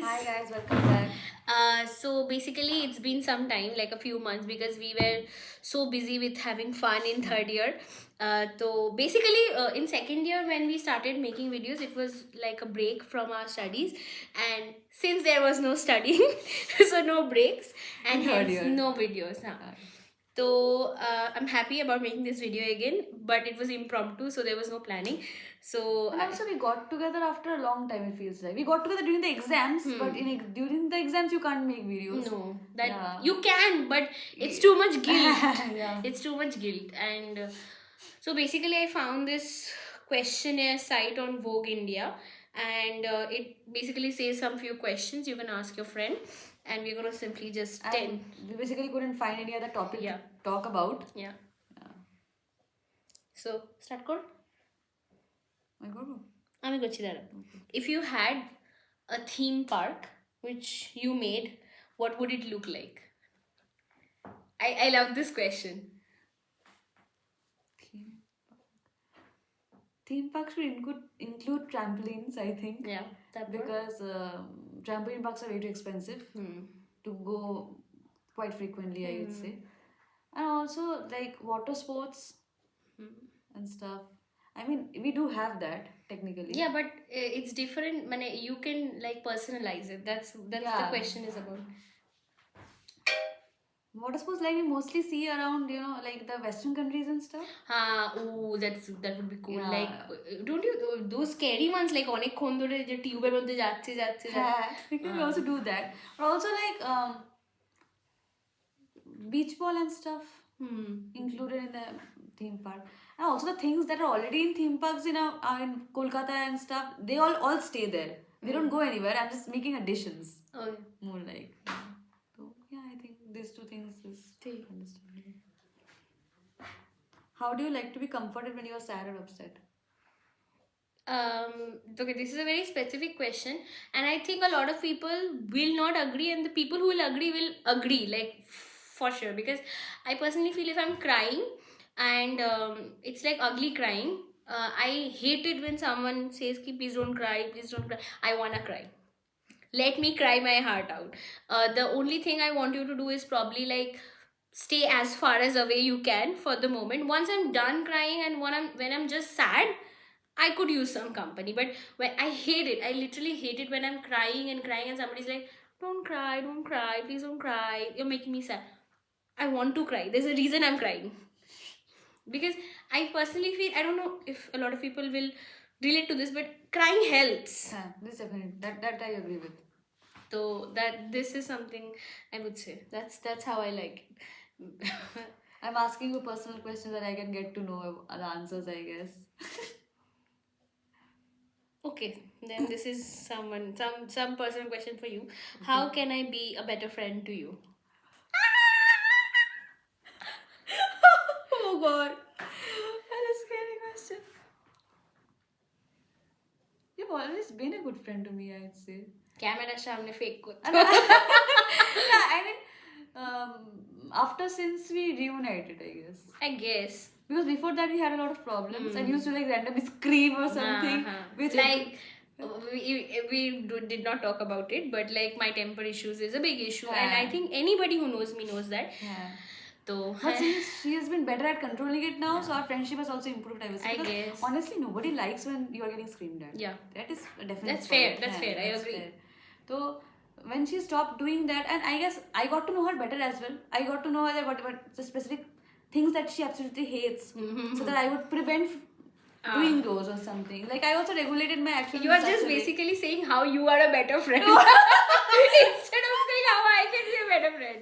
guys. Hi guys, welcome back. So basically, it's been some time, like a few months, because we were so busy with having fun in third year. So basically, in second year, when we started making videos, it was like a break from our studies, and since there was no studying, so no breaks, and In third hence year. no videos. Huh? So I'm happy about making this video again, but it was impromptu, so there was no planning. So And also we got together after a long time, it feels like. We got together during the exams, but during the exams you can't make videos. no, that Yeah. you can, but it's too much guilt. Yeah. It's too much guilt, and so basically, I found this questionnaire site on Vogue India, and it basically says some few questions you can ask your friend, and we're gonna simply just And we basically couldn't find any other topic Yeah. to talk about. Yeah. So start code. My God. I'm Gochidara. If you had a theme park which you made, what would it look like? I love this question. Theme parks should include trampolines, I think. Yeah, that Because trampoline parks are way too expensive to go quite frequently, I would say. And also like water sports and stuff. I mean, we do have that technically. Yeah, but it's different. You can like personalize it. That's the Yeah. question is about. Water sports like we mostly see around, like the Western countries and stuff. Oh, that would be cool. Yeah. Like, don't you those scary ones like অনেক ক্ষণ ধরে যে টিউবের মধ্যে যাচ্ছে যাচ্ছে We can also do that. But also like beach ball and stuff included in the theme park. And also the things that are already in theme parks in Kolkata and stuff, they all stay there. They don't go anywhere. I'm just making additions. Oh, More like. So yeah, I think these two things is understandable. How do you like to be comforted when you are sad or upset? Okay, this is a very specific question, and I think a lot of people will not agree, and the people who will agree, like for sure, because I personally feel if I'm crying and it's like ugly crying, I hate it when someone says ki please don't cry, please don't cry. I wanna cry. Let me cry my heart out. The only thing I want you to do is probably like stay as far as away you can for the moment. Once I'm done crying and when I'm just sad, I could use some company. But when I hate it, I literally hate it when I'm crying and somebody's like, don't cry, please don't cry, you're making me sad. I want to cry. There's a reason I'm crying. Because I personally feel, I don't know if a lot of people will relate to this, but crying helps. Yeah, this definitely that I agree with. So this is something I would say. That's how I like it. I'm asking you personal questions that I can get to know the answers, I guess. Okay, then this is some personal question for you. How can I be a better friend to you? Oh God, that is a scary question. You've always been a good friend to me, I'd say. Camera সামনে fake করতে Yeah, I mean, after since we reunited, I guess. I guess. Because before that we had a lot of problems. I used to like randomly scream or something. Which Like did not talk about it, but like my temper issues is a big issue, and I think anybody who knows me knows that. Yeah. So But since she has been better at controlling it now, so our friendship has also improved, I would say. I Because guess. honestly, nobody likes when you are getting screamed at. Yeah. That is a definite. That's fair. point. That's fair. I agree. Fair. So when she stopped doing that, and I guess I got to know her better as well. I got to know her what the specific things that she absolutely hates, so that I would prevent doing those or something. Like I also regulated my actions. You are just basically saying how you are a better friend instead of saying how I can be a better friend.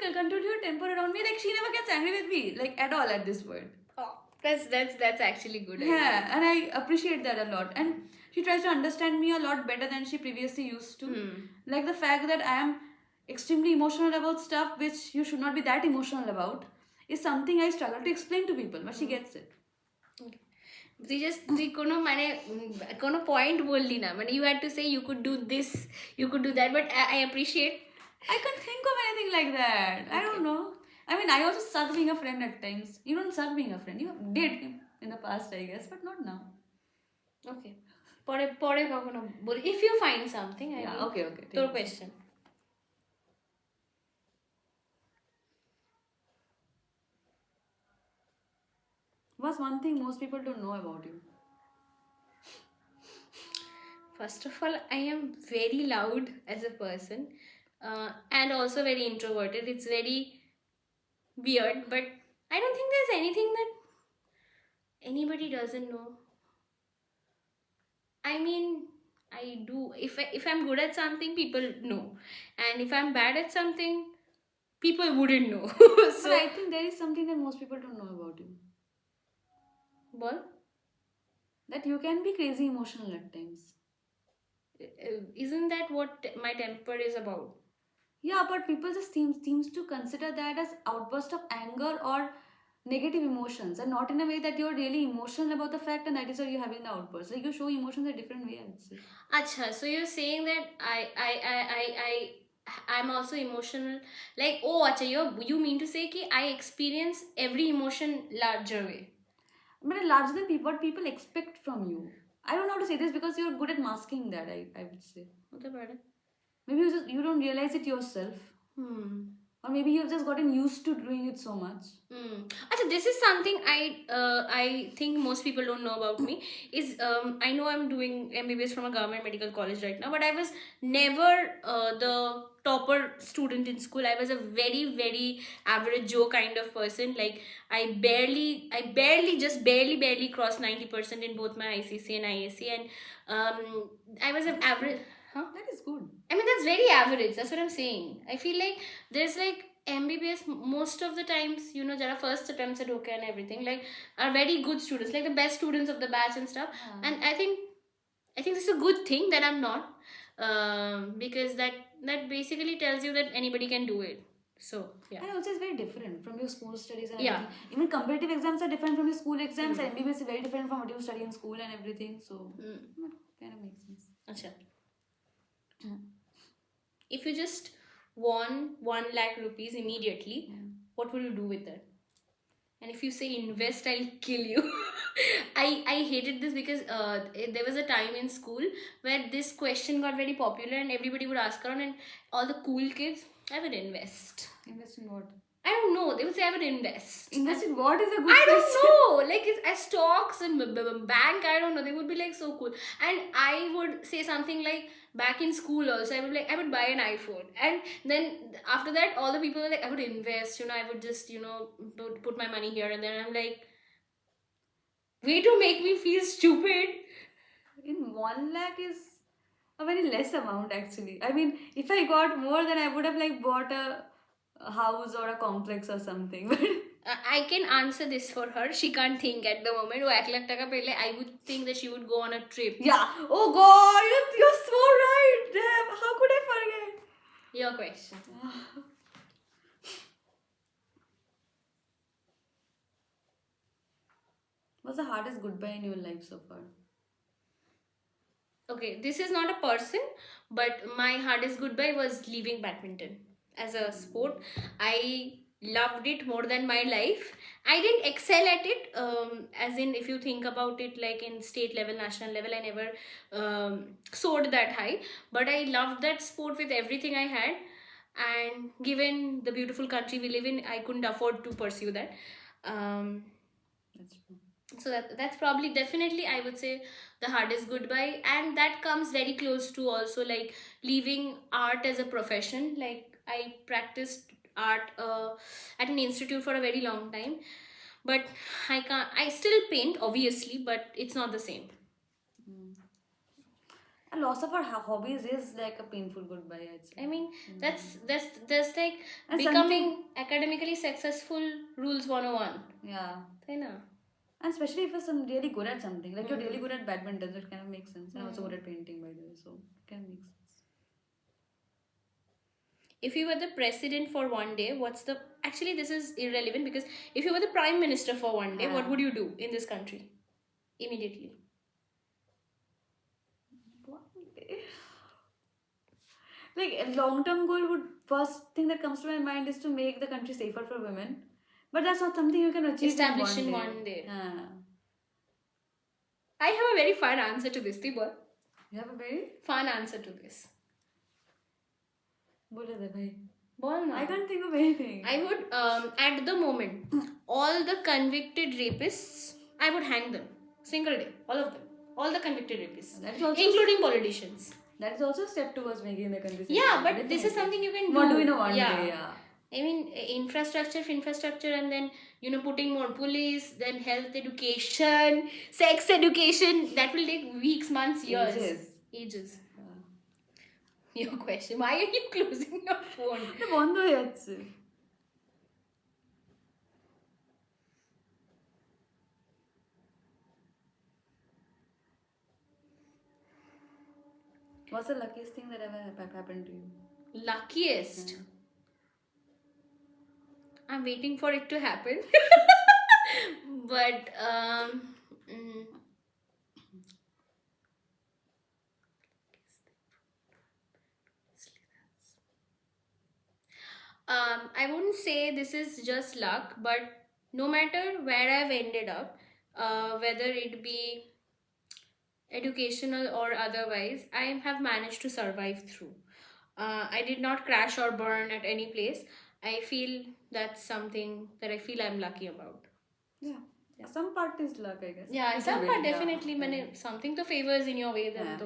You control your temper around me. Like she never gets angry with me, like at all at this point. Oh, that's actually good. Yeah, and I appreciate that a lot. And she tries to understand me a lot better than she previously used to. Like the fact that I am extremely emotional about stuff which you should not be that emotional about is something I struggle to explain to people, but she gets it. তুই কোনো point বললি না, মানে you had to say you could do this, you could do that, but I appreciate. I can't think of anything like that. I don't know. I mean, I also suck being a friend at times. You don't suck being a friend. You did in the past, I guess, but not now. Okay. পরে পরে কখনো বলি if you find something. I Yeah, mean, okay, okay. তোর ঠিক আছে। question. What's one thing most people don't know about you? First of all, I am very loud as a person, and also very introverted. It's very weird, but I don't think there's anything that anybody doesn't know. I mean, I do. If I'm good at something, people know, and if I'm bad at something, people wouldn't know. But So, I think there is something that most people don't know about you. what? That you can be crazy emotional at times. Isn't that what my temper is about? Yeah, but people just seems to consider that as outburst of anger or negative emotions, and not in a way that you're really emotional about the fact, and that is why you're having the outburst. Like you show emotions a different way, I would say. Acha, so you're saying that I'm also emotional. Like, oh, acha, you mean to say ki I experience every emotion larger way. But larger than what people expect from you. I don't know how to say this because you're good at masking that, I would say. मतलब बड़ा. Maybe you don't realize it yourself. Or maybe you've just gotten used to doing it so much. Achha, this is something I think most people don't know about me. Is I know I'm doing MBBS from a government medical college right now, but I was never the topper student in school. I was a very average Joe kind of person. Like I barely crossed 90% in both my ICC and IAC, and I was an average. Huh? That is good. I mean, that's very average. That's what I'm saying. I feel like there's like MBBS most of the times, you know, there are first attempts at OK and everything, like are very good students, like the best students of the batch and stuff. Yeah. And I think this is a good thing that I'm not, because that basically tells you that anybody can do it. So yeah. And also it's very different from your school studies and Yeah. everything. Even competitive exams are different from your school exams, and MBBS is very different from what you study in school and everything. So kind of makes sense. Acha. If you just won 1 lakh rupees immediately, what would you do with that? And if you say invest, I'll kill you. I hated this because there was a time in school where this question got very popular and everybody would ask around, and all the cool kids, I would invest. Invest in what? I don't know. They would say I would invest. Invest in what is a good I don't question? know. Like it's as stocks and bank. I don't know. They would be like so cool. And I would say something like back in school also. I would buy an iPhone. And then after that, all the people were like, I would invest. You know, I would just put my money here and then. I'm like, way to make me feel stupid. In 1 lakh is a very less amount actually. I mean, if I got more, then I would have like bought a house or a complex or something. I can answer this for her. She can't think at the moment. वो 1 lakh टका पहले, I would think that she would go on a trip. Yeah. Oh God, you're so right. Damn. How could I forget? Your question. What's the hardest goodbye in your life so far? Okay, this is not a person, but my hardest goodbye was leaving badminton as a sport. I loved it more than my life. I didn't excel at it, as in, if you think about it, like in state level, national level, I never soared that high. But I loved that sport with everything I had. And given the beautiful country we live in, I couldn't afford to pursue that. That's true. So that's probably definitely, I would say, the hardest goodbye, and that comes very close to also like leaving art as a profession. Like I practiced art at an institute for a very long time, but I still paint obviously, but it's not the same. A loss of our hobbies is like a painful goodbye, I'd say. I mean, that's like And becoming academically successful rules 101. Yeah. Hai na? And especially if you're really good at something. Like you're really good at badminton, so it kind of makes sense. And also good at painting, by the way, so it kind of makes sense. If you were the president for one day, actually this is irrelevant, because if you were the prime minister for one day, what would you do in this country? Immediately. Like a long-term goal first thing that comes to my mind is to make the country safer for women. But that's not something you can achieve Establish in in one day. Yeah. I have a very fun answer to this, Tibor. You have a very Fun answer to this. बोले दे भाई. Bol na. I can't think of anything. I would, at the moment, all the convicted rapists, I would hang them. Single day. All of them. All the convicted rapists. That's also Including politicians. That's also a step towards making the conversation. Yeah, but this is something you can do. What do we know one day? Yeah. I mean, infrastructure, and then, putting more police, then health education, sex education. That will take weeks, months, years. Ages. Your question. Why are you closing your phone? বন্ধ হয়ে যাচ্ছে. What's the luckiest thing that ever happened to you? Luckiest. I'm waiting for it to happen. But I wouldn't say this is just luck, but no matter where I've ended up, whether it be educational or otherwise, I have managed to survive through. I did not crash or burn at any place. I feel that's something that I feel I'm lucky about. Yeah. Some part is luck, I guess. Yeah, some part definitely. Yeah. Something to favors in your way then. Yeah.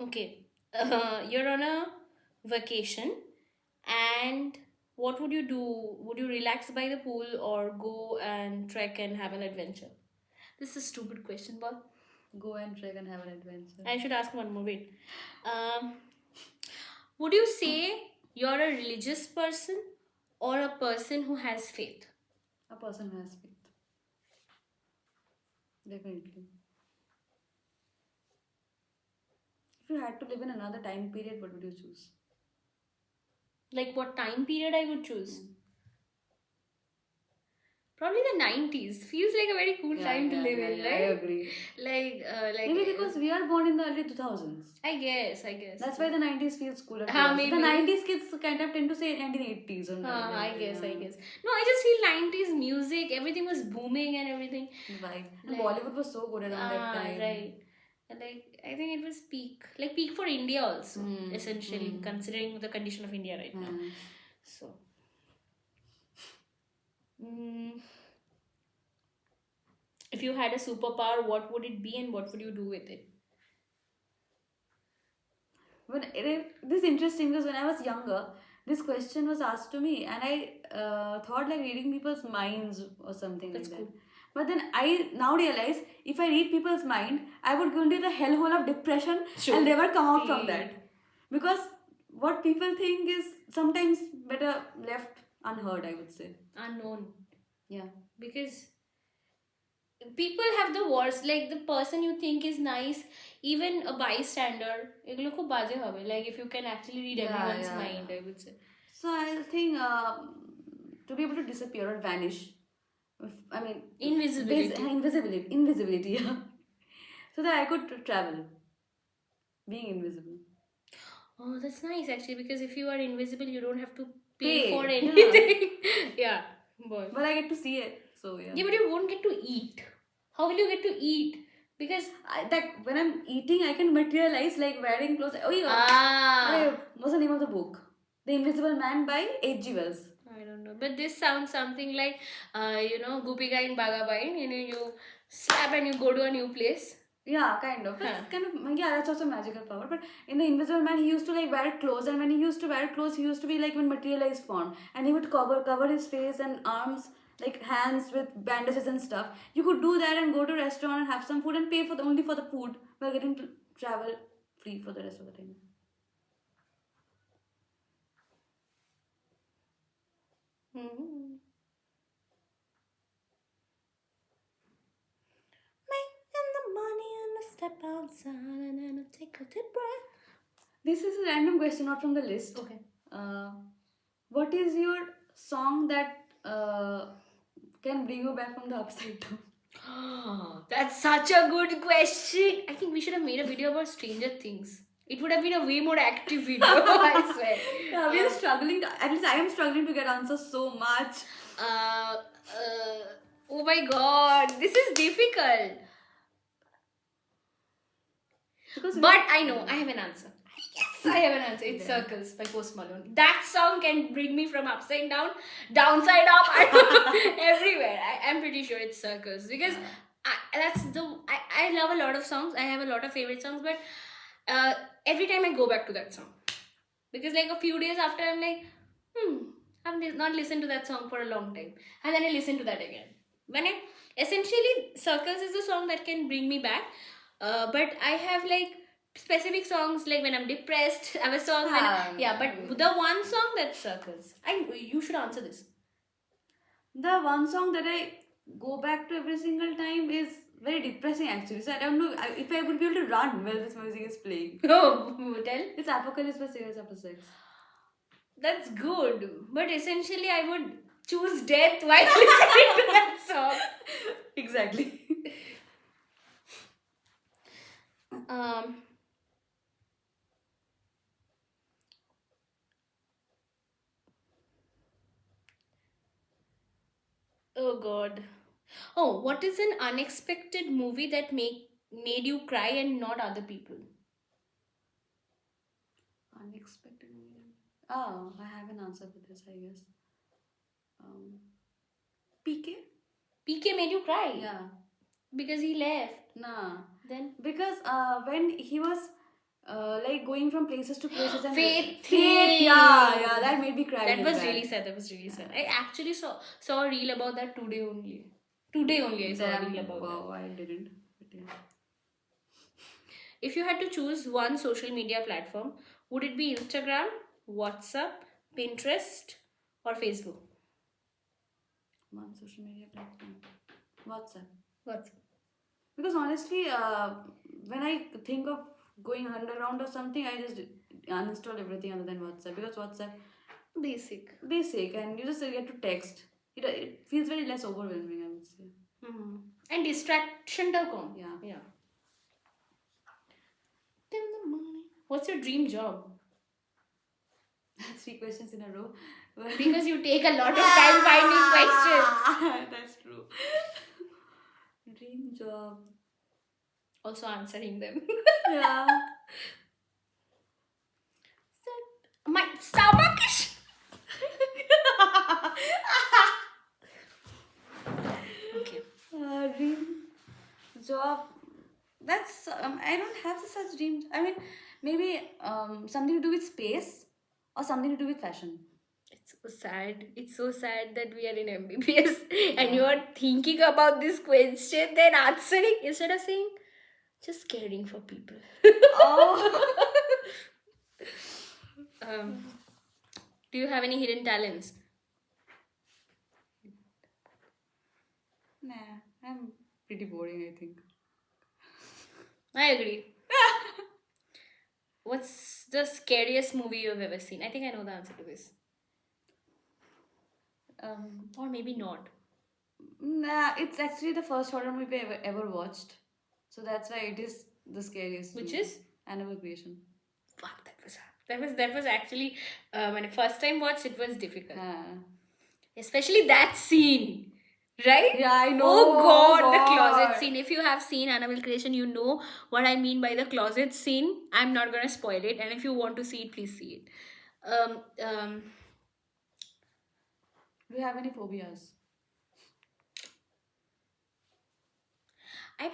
Okay, you're on a vacation, and what would you do? Would you relax by the pool or go and trek and have an adventure? This is a stupid question, but go and trek and have an adventure. I should ask one more. Wait. Would you say you're a religious person or a person who has faith? A person who has faith. Definitely. If you had to live in another time period, what would you choose? Like what time period I would choose? Probably the 90s. Feels like a very cool time to live in, right? I agree. Like maybe because we are born in the early 2000s. I guess. That's why the 90s feels cooler. Maybe. The 90s kids kind of tend to say 1980s or I guess. No, I just feel 90s music, everything was booming and everything. Right. Like, Bollywood was so good around that time. Right. Like, I think it was peak for India also, essentially, considering the condition of India right now. So, if you had a superpower, what would it be and what would you do with it? This is interesting because when I was younger, this question was asked to me, and I thought like reading people's minds or something. That's like cool. That. But then I now realize if I read people's mind, I would go into the hellhole of depression and never come out from that. Because what people think is sometimes better left unheard, I would say. Unknown. Yeah. Because people have the worst, like the person you think is nice, even a bystander, like if you can actually read everyone's mind, I would say. So I think to be able to disappear or vanish, I mean, invisibility, yeah. So that I could travel, being invisible. Oh, that's nice actually, because if you are invisible, you don't have to pay for anything. Yeah, boy. But I get to see it, so yeah. Yeah, but you won't get to eat. How will you get to eat? Because when I'm eating, I can materialize like wearing clothes. Oh yeah. What's the name of the book? The Invisible Man by H.G. Wells. I don't know, but this sounds something like, Gopika in Bhagabai. You slap and you go to a new place. Yeah, kind of. That's also a magical power. But in the Invisible Man, he used to like wear clothes, and when he used to wear clothes, he used to be like in materialized form, and he would cover his face and arms, like hands with bandages and stuff. You could do that and go to a restaurant and have some food and pay only for the food while getting to travel free for the rest of the time. Step outside and I'll take a deep breath. This is a random question, not from the list. Okay. What is your song that can bring you back from the upside down? That's such a good question. I think we should have made a video about Stranger Things. It would have been a way more active video, I swear. Yeah, we are struggling. At least I am struggling to get answers so much. Uh, oh my god, this is difficult. Because But I know, I have an answer. Yes, I have an answer. It's Circles by Post Malone. That song can bring me from upside down, downside up, everywhere. I'm pretty sure it's Circles because I love a lot of songs. I have a lot of favorite songs, but every time I go back to that song because like a few days after I'm like, I've not listened to that song for a long time, and then I listen to that again. When I essentially Circles is a song that can bring me back, but I have like specific songs like when I'm depressed. I have a song but the one song that's Circles. You should answer this. the one song that I go back to every single time is very depressing actually. So I don't know if I would be able to run while this music is playing. Oh, tell. It's Apocalypse by Serious After Sex. That's good, but essentially I would choose death while listening to that song. Exactly. Oh god. Oh, what is an unexpected movie that made you cry and not other people? Unexpected movie. Oh, I have an answer for this, I guess. PK? PK made you cry? Yeah. Because he left. Nah. Then? Because when he was like going from places to places and Faith. yeah, that made me cry. That was really sad. That was really sad. I actually saw a reel about that today only. Today only I saw a reel about that. Wow, I didn't. But yeah. If you had to choose one social media platform, would it be Instagram, WhatsApp, Pinterest, or Facebook? One social media platform. WhatsApp. WhatsApp. Because honestly, when I think of going underground or something, I just uninstall everything other than WhatsApp. Because WhatsApp, basic, and you just get to text. It feels very less overwhelming, I would say. Mm-hmm. And distraction.com. Yeah. What's your dream job? 3 questions in a row. Because you take a lot of time finding questions. That's true. Dream job. Also answering them. Yeah. My stomach is... Okay. Dream job. That's I don't have such dreams. I mean, maybe something to do with space or something to do with fashion. It's so sad. It's so sad that we are in MBBS and you are thinking about this question, then answering instead of saying just caring for people. Oh. Do you have any hidden talents? Nah, I'm pretty boring, I think. I agree. What's the scariest movie you've ever seen? I think I know the answer to this. Or maybe not. Nah, it's actually the first horror movie I ever watched. So that's why it is the scariest. Which movie. is? Annabelle Creation. Fuck, that was actually when I first time watched it was difficult. Especially that scene. Right? Yeah, I know. Oh god, the closet scene. If you have seen Annabelle Creation, you know what I mean by the closet scene. I'm not gonna spoil it, and if you want to see it, please see it. Do you have any phobias? I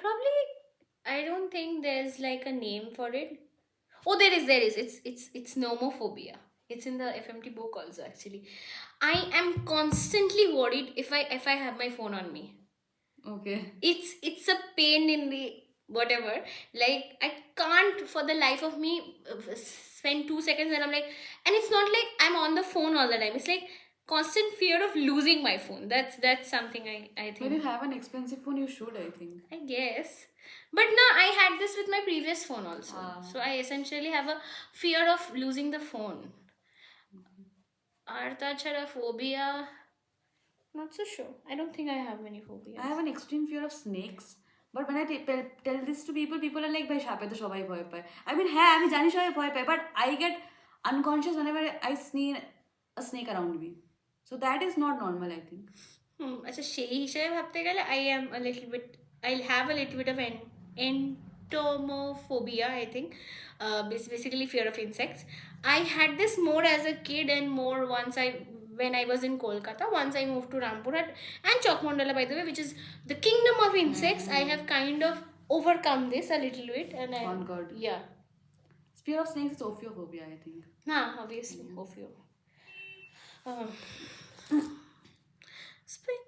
don't think there's like a name for it. Oh, there is. It's nomophobia. It's in the FMT book also actually. I am constantly worried if I have my phone on me. Okay. It's a pain in the whatever. Like I can't for the life of me spend 2 seconds and I'm like, and it's not like I'm on the phone all the time. It's like constant fear of losing my phone. That's something I think. When you have an expensive phone, you should, I think. I guess. But no, I had this with my previous phone also. So I essentially have a fear of losing the phone. Arthachara phobia. Not so sure. I don't think I have many phobias. I have an extreme fear of snakes. But when I tell this to people, people are like, "Bhai, shape to shobai bhoy pai." I mean, hey, I mean, jani shobai bhoy pai. But I get unconscious whenever I see a snake around me. So that is not normal, I think. अच्छा সেই হিসেবে ভাবতে গেলে I'll have a little bit of entomophobia, I think. Basically fear of insects. I had this more as a kid and more when I was in Kolkata. Once I moved to Rampurhat and Chokmondala, by the way, which is the kingdom of insects. I have kind of overcome this a little bit, and Conquered. yeah. Fear of snakes is ophiophobia, I think. Obviously, Ophio. Speak